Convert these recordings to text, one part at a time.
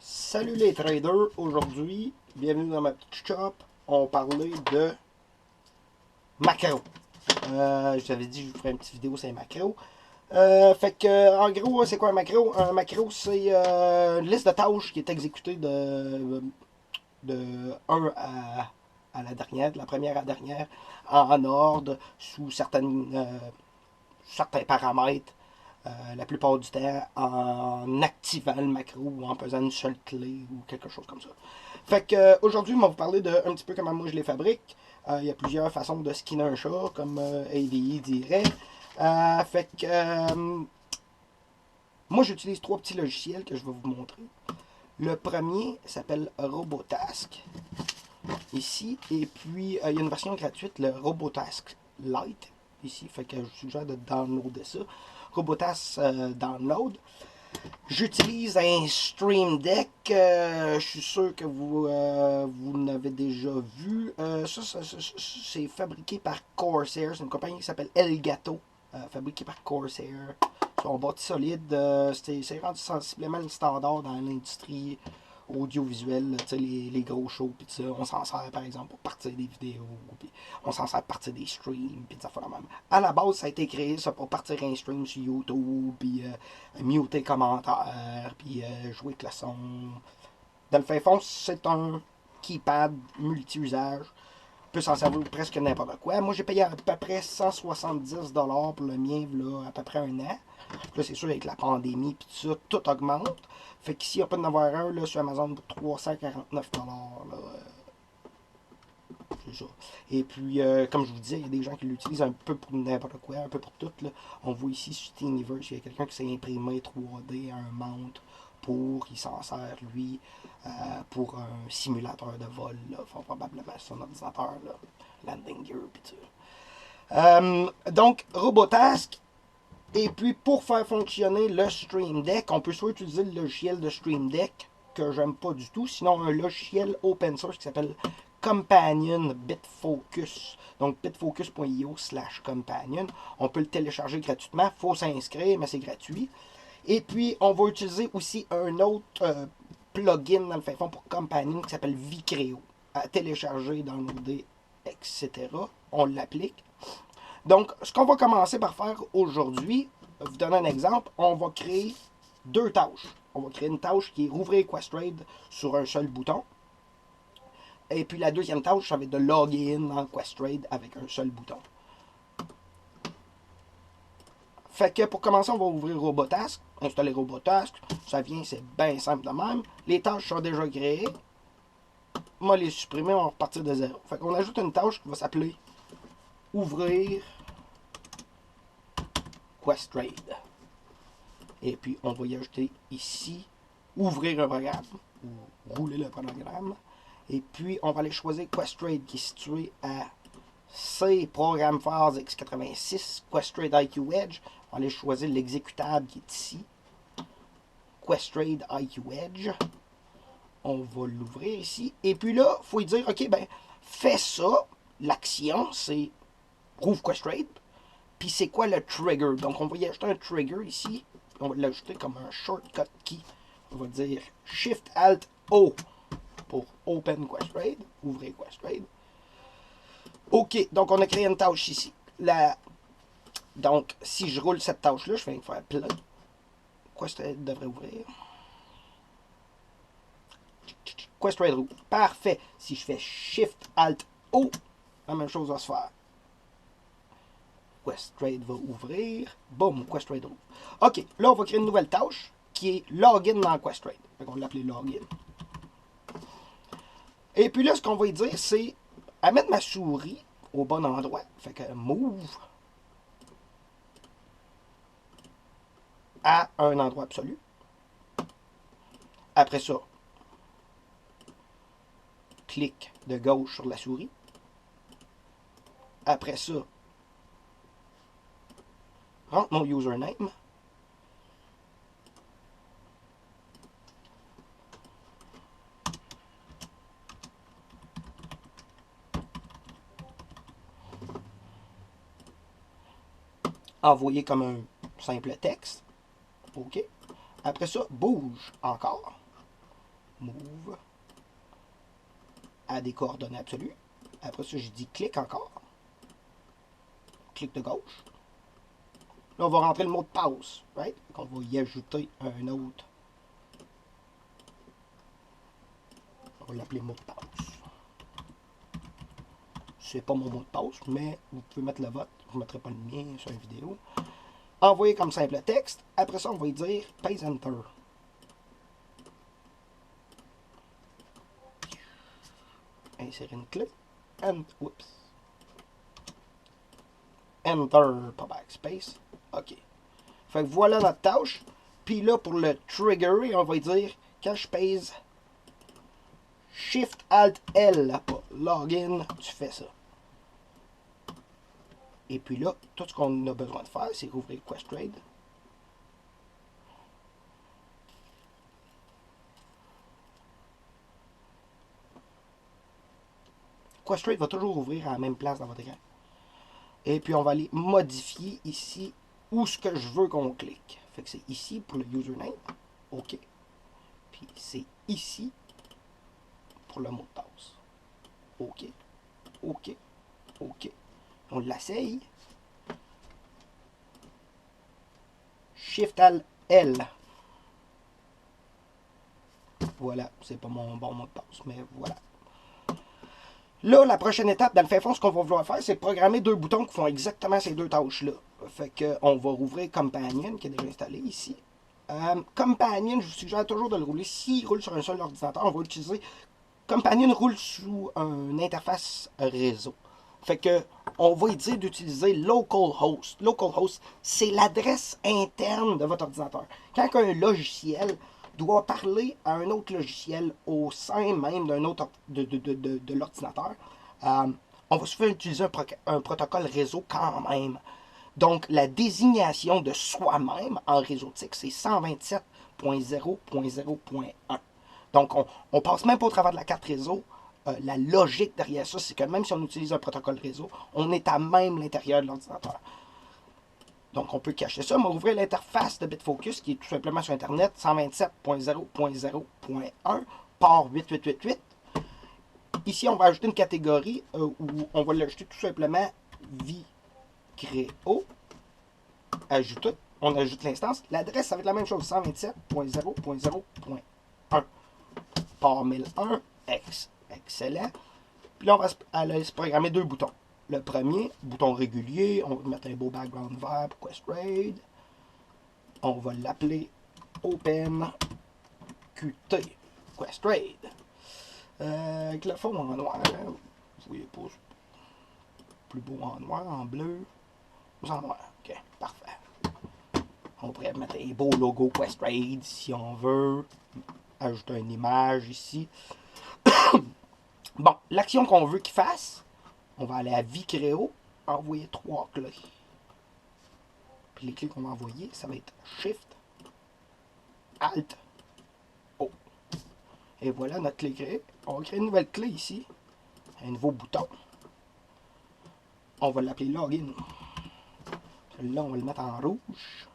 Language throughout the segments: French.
Salut les traders, aujourd'hui, bienvenue dans ma petite shop. On va parler de macro. Je t'avais dit que je vous ferais une petite vidéo sur les macros. En gros, c'est quoi un macro? Un macro, c'est une liste de tâches qui est exécutée de 1 à la dernière, de la première à la dernière, en ordre, sous certains paramètres. La plupart du temps en activant le macro ou en pesant une seule clé ou quelque chose comme ça. Aujourd'hui, on va vous parler de un petit peu comment moi je les fabrique. Il y a plusieurs façons de skinner un chat, comme AVI dirait. Moi j'utilise trois petits logiciels que je vais vous montrer. Le premier s'appelle Robotask, ici, et puis il y a une version gratuite, le Robotask Lite, ici, fait que je vous suggère de downloader ça. Robotask Download. J'utilise un Stream Deck. Je suis sûr que vous l'avez déjà vu. C'est fabriqué par Corsair. C'est une compagnie qui s'appelle Elgato. Fabriqué par Corsair. C'est un bâti solide. C'est rendu sensiblement le standard dans l'industrie audiovisuelle. Les gros shows. Pis ça. On s'en sert par exemple pour partir des vidéos. Pis on s'en sert pour partir des streams. Pis ça fait la même. À la base, ça a été créé ça, pour partir un stream sur YouTube. Puis muter les commentaires, puis jouer avec le son. Dans le fin fond, c'est un keypad multi-usage. On peut s'en servir presque n'importe quoi. Moi, j'ai payé à peu près 170$ pour le mien, là, à peu près un an. Là, c'est sûr, avec la pandémie, puis tout ça, tout augmente. Fait qu'ici, il n'y a pas d'en avoir un là, sur Amazon pour 349$. Là, c'est ça. Et puis, comme je vous disais, il y a des gens qui l'utilisent un peu pour n'importe quoi, un peu pour tout. Là. On voit ici sur Thingiverse, il y a quelqu'un qui s'est imprimé 3D un mount pour, il s'en sert lui, pour un simulateur de vol, là, probablement sur son ordinateur, là, landing gear, pis tout. Donc, Robotask. Et puis, pour faire fonctionner le Stream Deck, on peut soit utiliser le logiciel de Stream Deck, que j'aime pas du tout, sinon un logiciel open source qui s'appelle Companion Bitfocus. Donc bitfocus.io/companion. On peut le télécharger gratuitement. Il faut s'inscrire, mais c'est gratuit. Et puis, on va utiliser aussi un autre plugin dans le fin fond pour Companion qui s'appelle Vicreo. À télécharger, downloader, etc. On l'applique. Donc, ce qu'on va commencer par faire aujourd'hui, vous donner un exemple, on va créer deux tâches. On va créer une tâche qui est rouvrir Questrade sur un seul bouton. Et puis la deuxième tâche, ça va être de loguer in dans Questrade avec un seul bouton. Fait que pour commencer, on va ouvrir Robotask, installer Robotask. Ça vient, c'est bien simple de même. Les tâches sont déjà créées. Moi, les supprimer, on va repartir de zéro. Fait qu'on ajoute une tâche qui va s'appeler ouvrir Questrade. Et puis, on va y ajouter ici ouvrir un programme ou rouler le programme. Et puis, on va aller choisir Questrade qui est situé à C Programme Phase x86, Questrade IQ Edge. On va aller choisir l'exécutable qui est ici. Questrade IQ Edge. On va l'ouvrir ici. Et puis là, il faut lui dire, OK, ben, fais ça. L'action, c'est rouvre Questrade. Puis c'est quoi le trigger? Donc, on va y ajouter un trigger ici. On va l'ajouter comme un shortcut key. On va dire Shift Alt O pour Open Questrade, ouvrir Questrade. OK, donc on a créé une tâche ici. Donc, si je roule cette tâche-là, je vais faire plein. Questrade devrait ouvrir. Questrade roule. Parfait. Si je fais Shift Alt O, la même chose va se faire. Questrade va ouvrir. Boum, Questrade ouvre. OK, là, on va créer une nouvelle tâche qui est Login dans Questrade. On va l'appeler Login. Et puis là, ce qu'on va dire, c'est à mettre ma souris au bon endroit. Fait que Move à un endroit absolu. Après ça, clic de gauche sur la souris. Après ça, rentre mon username. Envoyer comme un simple texte. OK. Après ça, bouge encore. move à des coordonnées absolues. Après ça, je dis clic encore. Clic de gauche. Là, on va rentrer le mot de passe. Right? On va y ajouter un autre. On va l'appeler mot de passe. C'est pas mon mot de passe, mais vous pouvez mettre le vôtre. Je ne mettrai pas le mien sur une vidéo. Envoyer comme simple texte. Après ça, on va y dire pèse Enter. Insérer une clé. Oups. Enter, pas backspace. OK. Fait que voilà notre tâche. Puis là, pour le trigger, on va dire quand je pèse Shift Alt L pour login, tu fais ça. Et puis là, tout ce qu'on a besoin de faire, c'est rouvrir Questrade. Questrade va toujours ouvrir à la même place dans votre écran. Et puis on va aller modifier ici où ce que je veux qu'on clique. Fait que c'est ici pour le username. OK. Puis c'est ici pour le mot de passe. OK. OK. OK. On l'essaye. Shift L. Voilà. C'est pas mon bon mot de passe, mais voilà. Là, la prochaine étape, dans le fin fond, ce qu'on va vouloir faire, c'est programmer deux boutons qui font exactement ces deux tâches-là. Fait qu'on va rouvrir Companion, qui est déjà installé ici. Companion, je vous suggère toujours de le rouler. S'il roule sur un seul ordinateur, on va utiliser... Companion roule sous une interface réseau. Fait que on va y dire d'utiliser localhost. Localhost, c'est l'adresse interne de votre ordinateur. Quand un logiciel doit parler à un autre logiciel au sein même d'un autre de l'ordinateur, on va souvent utiliser un protocole réseau quand même. Donc, la désignation de soi-même en réseautique, c'est 127.0.0.1. Donc, on passe même pas au travers de la carte réseau. La logique derrière ça, c'est que même si on utilise un protocole réseau, on est à même l'intérieur de l'ordinateur. Donc, on peut cacher ça. On va ouvrir l'interface de BitFocus, qui est tout simplement sur Internet, 127.0.0.1, port 8888. Ici, on va ajouter une catégorie où on va l'ajouter tout simplement Vicreo. Ajouter. On ajoute l'instance. L'adresse, ça va être la même chose, 127.0.0.1. Port 1001, excellent. Puis là, on va aller se programmer deux boutons. Le premier, bouton régulier, on va mettre un beau background vert pour Questrade. On va l'appeler Open QT Questrade. Avec le fond en noir, vous voyez pas, plus beau en noir, en bleu, ou en noir. Ok, parfait. On pourrait mettre un beau logo Questrade si on veut. Ajouter une image ici. Bon, l'action qu'on veut qu'il fasse, on va aller à Vicreo, envoyer 3 clés. Puis les clés qu'on va envoyer, ça va être Shift, Alt, O. Et voilà notre clé créée. On va créer une nouvelle clé ici, un nouveau bouton. On va l'appeler Login. Celui-là, on va le mettre en rouge.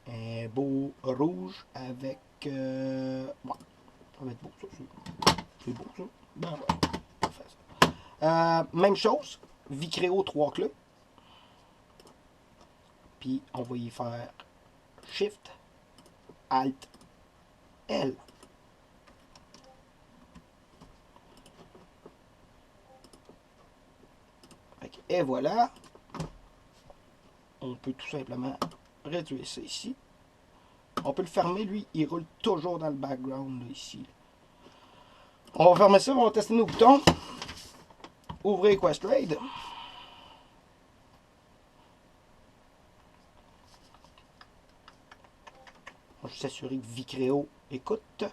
Un beau rouge avec... bon, ça va être beau, ça. C'est beau, ça. Ben ouais, on fait ça. Même chose, Vicreo 3 clés. Puis on va y faire Shift, Alt, L. Et voilà. On peut tout simplement réduire ça ici. On peut le fermer, lui, il roule toujours dans le background, là, ici. On va fermer ça, on va tester nos boutons. Ouvrir Questrade. On va juste s'assurer que Vicreo écoute.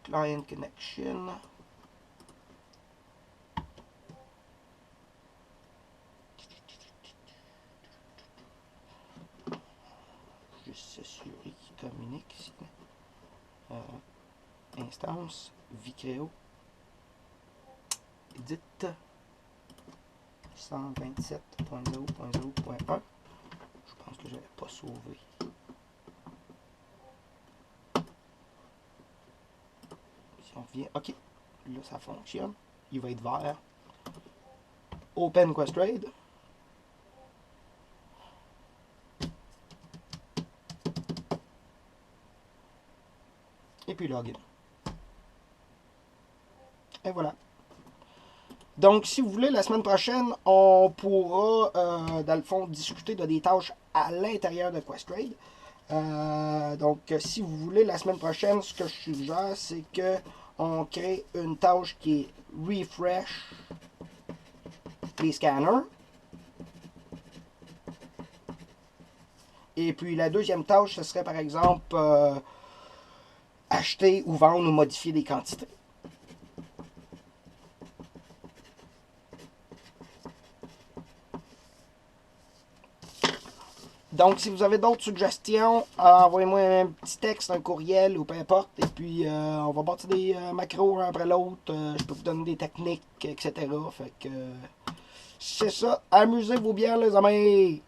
Client Connection. Juste s'assurer qu'il communique ici. Instance, Vicreo. Edit 127.0.0.1. Je pense que je n'avais pas sauvé. On revient. OK. Là, ça fonctionne. Il va être vert. Open Questrade. Et puis login. Et voilà. Donc, si vous voulez, la semaine prochaine, on pourra, dans le fond, discuter de des tâches à l'intérieur de Questrade. Donc, si vous voulez, la semaine prochaine, ce que je suggère, c'est que on crée une tâche qui est refresh les scanners. Et puis, la deuxième tâche, ce serait par exemple acheter ou vendre ou modifier des quantités. Donc, si vous avez d'autres suggestions, envoyez-moi un petit texte, un courriel ou peu importe. Et puis, on va partir des macros un après l'autre. Je peux vous donner des techniques, etc. Fait que c'est ça. Amusez-vous bien, les amis!